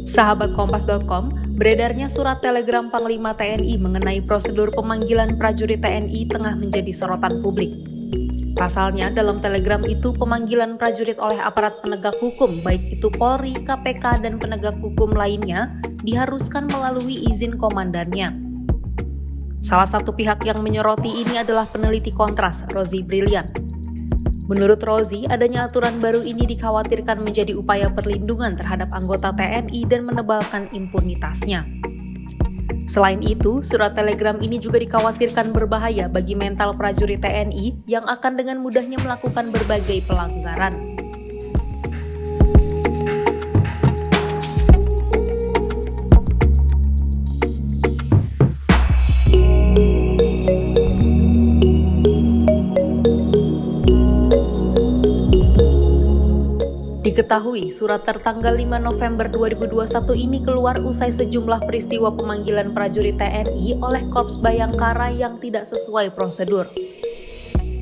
Sahabat Kompas.com, beredarnya surat telegram Panglima TNI mengenai prosedur pemanggilan prajurit TNI tengah menjadi sorotan publik. Pasalnya, dalam telegram itu pemanggilan prajurit oleh aparat penegak hukum, baik itu Polri, KPK, dan penegak hukum lainnya, diharuskan melalui izin komandannya. Salah satu pihak yang menyoroti ini adalah peneliti Kontras, Rozi Brilian. Menurut Rozi, adanya aturan baru ini dikhawatirkan menjadi upaya perlindungan terhadap anggota TNI dan menebalkan impunitasnya. Selain itu, surat telegram ini juga dikhawatirkan berbahaya bagi mental prajurit TNI yang akan dengan mudahnya melakukan berbagai pelanggaran. Diketahui, surat tertanggal 5 November 2021 ini keluar usai sejumlah peristiwa pemanggilan prajurit TNI oleh Korps Bayangkara yang tidak sesuai prosedur.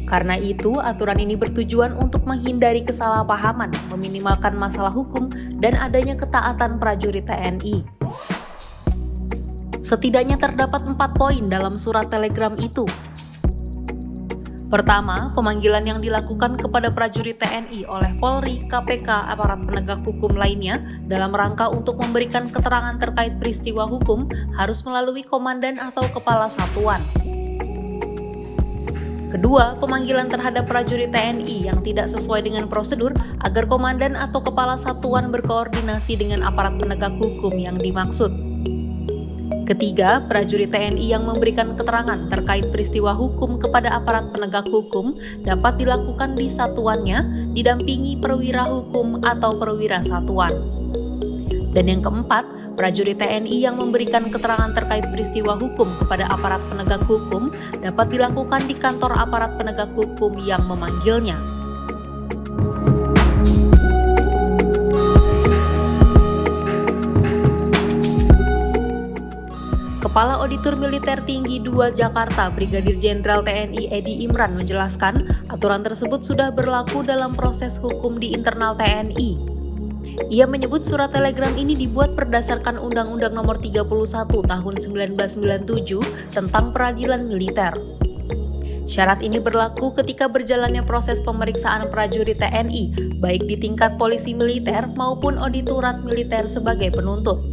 Karena itu, aturan ini bertujuan untuk menghindari kesalahpahaman, meminimalkan masalah hukum, dan adanya ketaatan prajurit TNI. Setidaknya terdapat 4 poin dalam surat telegram itu. Pertama, pemanggilan yang dilakukan kepada prajurit TNI oleh Polri, KPK, aparat penegak hukum lainnya dalam rangka untuk memberikan keterangan terkait peristiwa hukum harus melalui komandan atau kepala satuan. Kedua, pemanggilan terhadap prajurit TNI yang tidak sesuai dengan prosedur agar komandan atau kepala satuan berkoordinasi dengan aparat penegak hukum yang dimaksud. Ketiga, prajurit TNI yang memberikan keterangan terkait peristiwa hukum kepada aparat penegak hukum dapat dilakukan di satuannya, didampingi perwira hukum atau perwira satuan. Dan yang keempat, prajurit TNI yang memberikan keterangan terkait peristiwa hukum kepada aparat penegak hukum dapat dilakukan di kantor aparat penegak hukum yang memanggilnya. Kepala Auditor Militer Tinggi 2 Jakarta, Brigadir Jenderal TNI Edi Imran menjelaskan, aturan tersebut sudah berlaku dalam proses hukum di internal TNI. Ia menyebut surat telegram ini dibuat berdasarkan Undang-Undang Nomor 31 Tahun 1997 tentang peradilan militer. Syarat ini berlaku ketika berjalannya proses pemeriksaan prajurit TNI, baik di tingkat polisi militer maupun auditorat militer sebagai penuntut.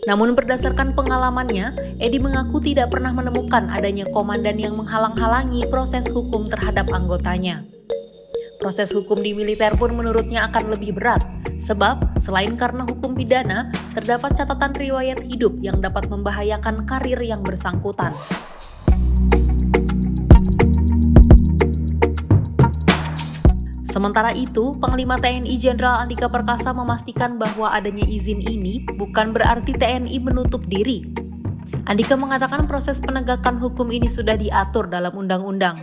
Namun berdasarkan pengalamannya, Edi mengaku tidak pernah menemukan adanya komandan yang menghalang-halangi proses hukum terhadap anggotanya. Proses hukum di militer pun menurutnya akan lebih berat, sebab selain karena hukum pidana, terdapat catatan riwayat hidup yang dapat membahayakan karir yang bersangkutan. Sementara itu, Panglima TNI Jenderal Andika Perkasa memastikan bahwa adanya izin ini bukan berarti TNI menutup diri. Andika mengatakan proses penegakan hukum ini sudah diatur dalam undang-undang.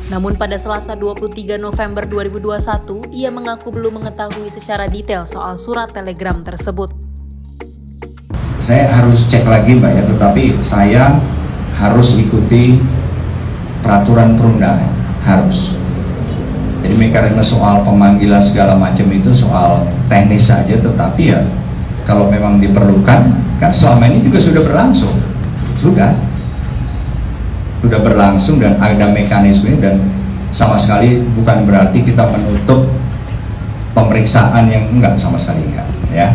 Namun pada Selasa 23 November 2021, ia mengaku belum mengetahui secara detail soal surat telegram tersebut. Saya harus cek lagi Mbak ya, tetapi saya harus ikuti peraturan perundangan, harus. Jadi mekanisme soal pemanggilan segala macam itu soal teknis saja, tetapi ya kalau memang diperlukan, kan selama ini juga sudah berlangsung, sudah berlangsung dan ada mekanisme, dan sama sekali bukan berarti kita menutup pemeriksaan yang enggak, sama sekali enggak ya.